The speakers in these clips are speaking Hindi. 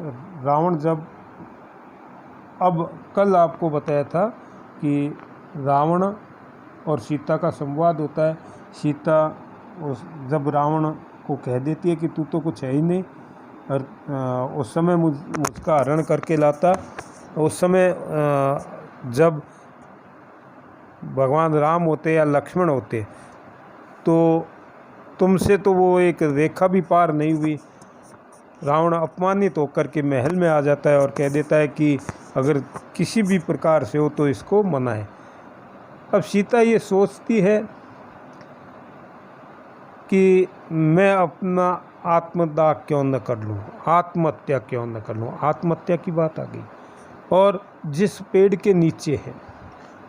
रावण जब, अब कल आपको बताया था कि रावण और सीता का संवाद होता है। सीता जब रावण को कह देती है कि तू तो कुछ है ही नहीं, और उस समय मुझका हरण करके लाता। उस समय जब भगवान राम होते या लक्ष्मण होते तो तुमसे तो वो एक रेखा भी पार नहीं हुई। रावण अपमानित होकर के महल में आ जाता है और कह देता है कि अगर किसी भी प्रकार से हो तो इसको मनाए। अब सीता ये सोचती है कि मैं अपना आत्मदाह क्यों न कर लूँ, आत्महत्या क्यों न कर लूँ। आत्महत्या की बात आ गई। और जिस पेड़ के नीचे है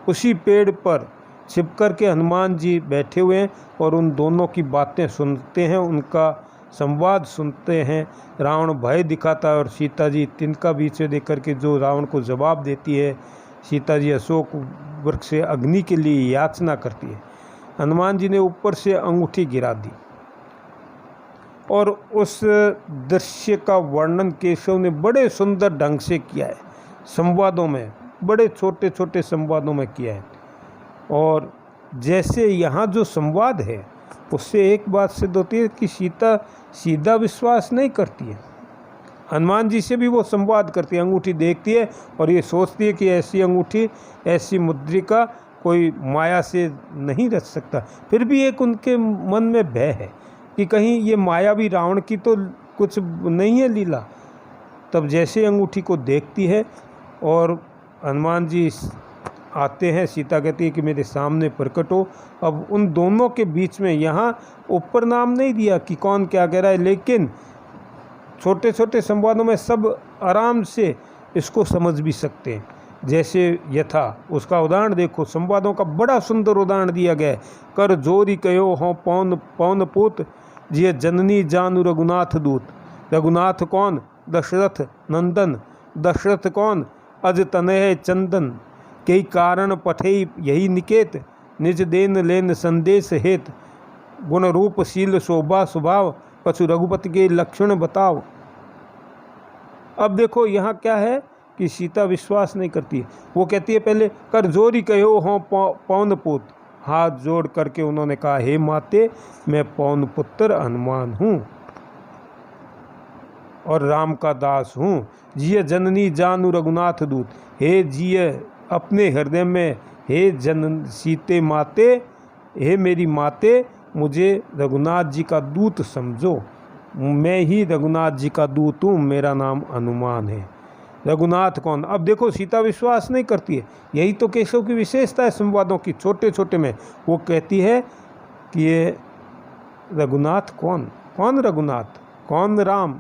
उसी पेड़ पर छिप कर के हनुमान जी बैठे हुए हैं और उन दोनों की बातें सुनते हैं, उनका संवाद सुनते हैं। रावण भय दिखाता है और सीता जी तिनका बीच में देख कर के जो रावण को जवाब देती है। सीता जी अशोक वृक्ष से अग्नि के लिए याचना करती है। हनुमान जी ने ऊपर से अंगूठी गिरा दी और उस दृश्य का वर्णन केशव ने बड़े सुंदर ढंग से किया है। संवादों में, बड़े छोटे छोटे संवादों में किया है। और जैसे यहाँ जो संवाद है उससे एक बात सिद्ध होती है कि सीता सीधा विश्वास नहीं करती है। हनुमान जी से भी वो संवाद करती है, अंगूठी देखती है और ये सोचती है कि ऐसी अंगूठी, ऐसी मुद्रिका कोई माया से नहीं रच सकता। फिर भी एक उनके मन में भय है कि कहीं ये माया भी रावण की तो कुछ नहीं है लीला। तब जैसे अंगूठी को देखती है और हनुमान जी आते हैं, सीता कहती है कि मेरे सामने प्रकट हो। अब उन दोनों के बीच में, यहाँ ऊपर नाम नहीं दिया कि कौन क्या कह रहा है, लेकिन छोटे छोटे संवादों में सब आराम से इसको समझ भी सकते हैं। जैसे यथा उसका उदाहरण देखो, संवादों का बड़ा सुंदर उदाहरण दिया गया है। कर जोरी कयो हों पौन पौन पूत, जिय जननी जानु रघुनाथ दूत। रघुनाथ कौन? दशरथ नंदन। दशरथ कौन? अज तनय चंदन। कई कारण पठई यही निकेत, निज देन लेन संदेश हेत। गुण रूप शील शोभा स्वभाव, कछु रघुपति के लक्षण बताओ। अब देखो यहाँ क्या है कि सीता विश्वास नहीं करती है। वो कहती है पहले कर जोरी कहो हों पौन पुत्र, हाथ जोड़ करके उन्होंने कहा हे माते मैं पौन पुत्र हनुमान हूँ और राम का दास हूँ। जिय जननी जानु रघुनाथ दूत, हे जिय अपने हृदय में, हे जन सीते माते, हे मेरी माते मुझे रघुनाथ जी का दूत समझो। मैं ही रघुनाथ जी का दूत हूँ, मेरा नाम हनुमान है। रघुनाथ कौन? अब देखो सीता विश्वास नहीं करती है। यही तो केशव की विशेषता है संवादों की, छोटे छोटे में। वो कहती है कि ये रघुनाथ कौन? कौन रघुनाथ? कौन राम?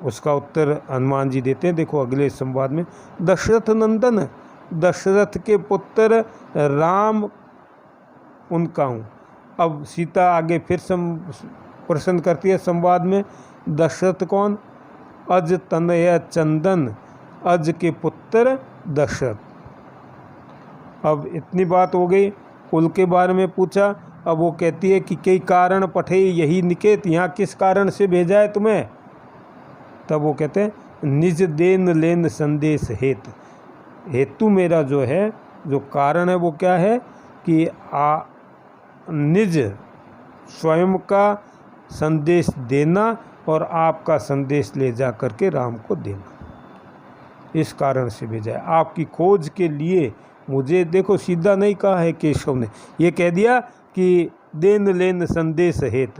उसका उत्तर हनुमान जी देते हैं, देखो अगले संवाद में। दशरथ नंदन, दशरथ के पुत्र राम उनका हूँ। अब सीता आगे फिर प्रश्न करती है संवाद में, दशरथ कौन? अज तनय चंदन, अज के पुत्र दशरथ। अब इतनी बात हो गई, कुल के बारे में पूछा। अब वो कहती है कि कई कारण पठे यही निकेत, यहाँ किस कारण से भेजा है तुम्हें? तब वो कहते हैं निज देन लेन संदेश हेत। हेतु मेरा जो है, जो कारण है वो क्या है कि निज स्वयं का संदेश देना और आपका संदेश ले जा करके राम को देना। इस कारण से भेजा है, आपकी खोज के लिए मुझे। देखो सीधा नहीं कहा है केशव ने, ये कह दिया कि देन लेन संदेश हेत,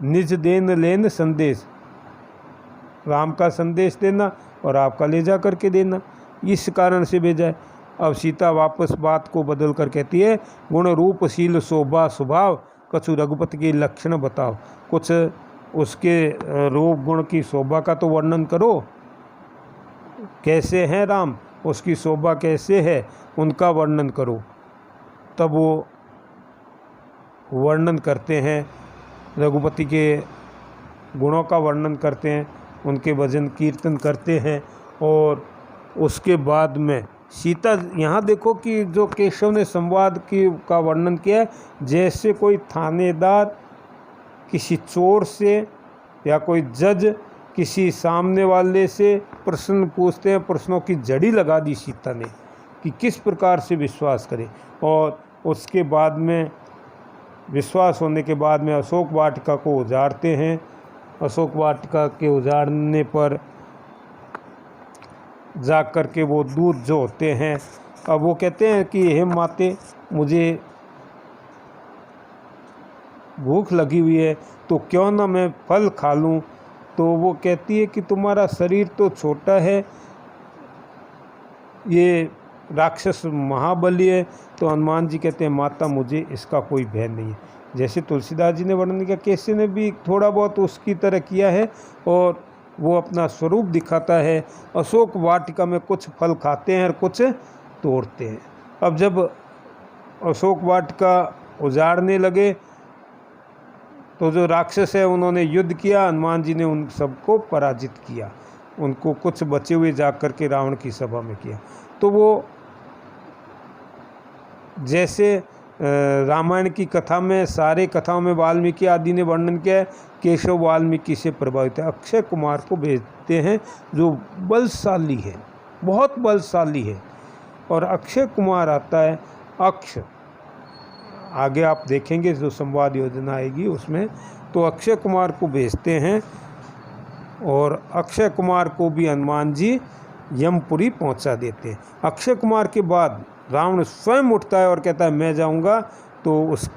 निज देन लेन संदेश, राम का संदेश देना और आपका ले जा करके देना, इस कारण से भेजा है। अब सीता वापस बात को बदल कर कहती है गुण रूप शील शोभा स्वभाव, कछु रघुपति के लक्षण बताओ। कुछ उसके रूप गुण की शोभा का तो वर्णन करो, कैसे हैं राम, उसकी शोभा कैसे है, उनका वर्णन करो। तब वो वर्णन करते हैं, रघुपति के गुणों का वर्णन करते हैं, उनके भजन कीर्तन करते हैं। और उसके बाद में सीता, यहाँ देखो कि जो केशव ने संवाद का वर्णन किया है, जैसे कोई थानेदार किसी चोर से या कोई जज किसी सामने वाले से प्रश्न पूछते हैं, प्रश्नों की जड़ी लगा दी सीता ने कि किस प्रकार से विश्वास करें। और उसके बाद में विश्वास होने के बाद में अशोक वाटिका को उजाड़ते हैं। अशोक वाटिका के उजाड़ने पर जा कर के वो दूध जो होते हैं, अब वो कहते हैं कि हे माते, मुझे भूख लगी हुई है तो क्यों ना मैं फल खा लूँ। तो वो कहती है कि तुम्हारा शरीर तो छोटा है, ये राक्षस महाबली है। तो हनुमान जी कहते हैं माता, मुझे इसका कोई भय नहीं है। जैसे तुलसीदास जी ने वर्णन किया, कैसे ने भी थोड़ा बहुत उसकी तरह किया है और वो अपना स्वरूप दिखाता है। अशोक वाटिका में कुछ फल खाते हैं और कुछ तोड़ते हैं। अब जब अशोक वाटिका उजाड़ने लगे तो जो राक्षस है उन्होंने युद्ध किया, हनुमान जी ने उन सबको पराजित किया, उनको कुछ बचे हुए जा कर के रावण की सभा में किया। तो वो जैसे रामायण की कथा में, सारे कथाओं में वाल्मीकि आदि ने वर्णन किया है, केशव वाल्मीकि से प्रभावित है। अक्षय कुमार को भेजते हैं जो बलशाली है, बहुत बलशाली है। और अक्षय कुमार आता है, अक्ष आगे आप देखेंगे जो संवाद योजना आएगी उसमें, तो अक्षय कुमार को भेजते हैं। और अक्षय कुमार को भी हनुमान जी यमपुरी पहुंचा देते हैं। अक्षय कुमार के बाद रावण स्वयं उठता है और कहता है मैं जाऊंगा। तो उस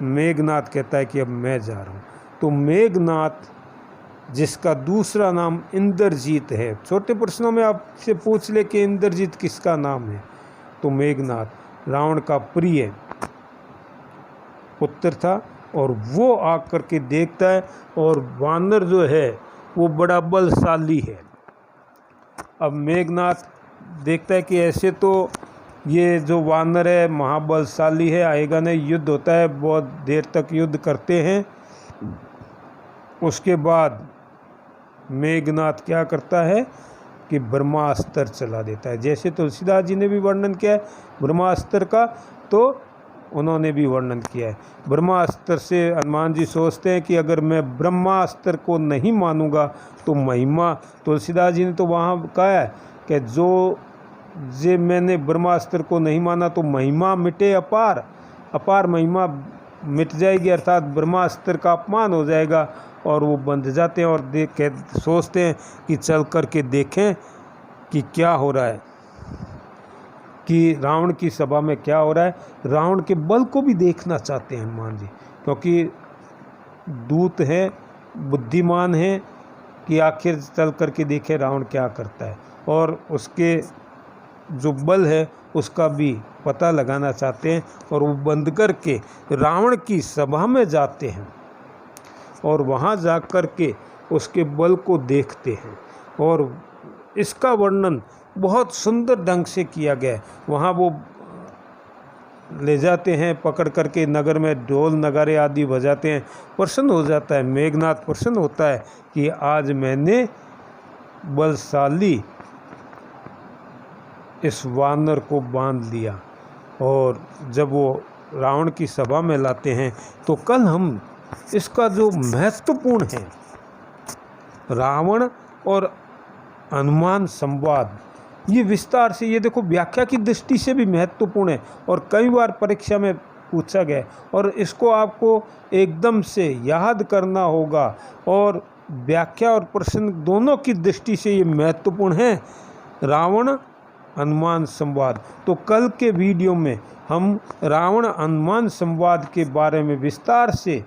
मेघनाथ कहता है कि अब मैं जा रहा हूँ। तो मेघनाथ, जिसका दूसरा नाम इंद्रजीत है, छोटे प्रश्नों में आपसे पूछ ले कि इंद्रजीत किसका नाम है, तो मेघनाथ रावण का प्रिय पुत्र था। और वो आकर के देखता है और वानर जो है वो बड़ा बलशाली है। अब मेघनाथ देखता है कि ऐसे तो ये जो वानर है महाबलशाली है, आएगा नहीं, युद्ध होता है, बहुत देर तक युद्ध करते हैं। उसके बाद मेघनाथ क्या करता है कि ब्रह्मास्त्र चला देता है। जैसे तुलसीदास जी ने भी वर्णन किया है ब्रह्मास्त्र का, तो उन्होंने भी वर्णन किया है। ब्रह्मास्त्र से हनुमान जी सोचते हैं कि अगर मैं ब्रह्मास्त्र को नहीं मानूंगा तो महिमा, तुलसीदास जी ने तो वहाँ कहा है कि जो मैंने ब्रह्मास्त्र को नहीं माना तो महिमा मिटे अपार, अपार महिमा मिट जाएगी, अर्थात ब्रह्मास्त्र का अपमान हो जाएगा। और वो बंध जाते हैं और देख के सोचते हैं कि चल कर के देखें कि क्या हो रहा है, कि रावण की सभा में क्या हो रहा है। रावण के बल को भी देखना चाहते हैं हनुमान जी, क्योंकि दूत हैं, बुद्धिमान हैं, कि आखिर चल कर के देखे रावण क्या करता है। और उसके जो बल है उसका भी पता लगाना चाहते हैं। और वो बंद करके रावण की सभा में जाते हैं और वहाँ जा कर के उसके बल को देखते हैं। और इसका वर्णन बहुत सुंदर ढंग से किया गया है। वहाँ वो ले जाते हैं पकड़ करके, नगर में ढोल नगारे आदि बजाते हैं, प्रसन्न हो जाता है मेघनाथ, प्रसन्न होता है कि आज मैंने बलशाली इस वानर को बांध लिया। और जब वो रावण की सभा में लाते हैं तो कल हम इसका जो महत्वपूर्ण है रावण और हनुमान संवाद, ये विस्तार से, ये देखो व्याख्या की दृष्टि से भी महत्वपूर्ण है और कई बार परीक्षा में पूछा गया और इसको आपको एकदम से याद करना होगा। और व्याख्या और प्रश्न दोनों की दृष्टि से ये महत्वपूर्ण है, रावण हनुमान संवाद। तो कल के वीडियो में हम रावण हनुमान संवाद के बारे में विस्तार से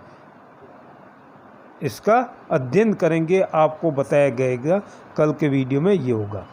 इसका अध्ययन करेंगे, आपको बताया जाएगा। कल के वीडियो में ये होगा।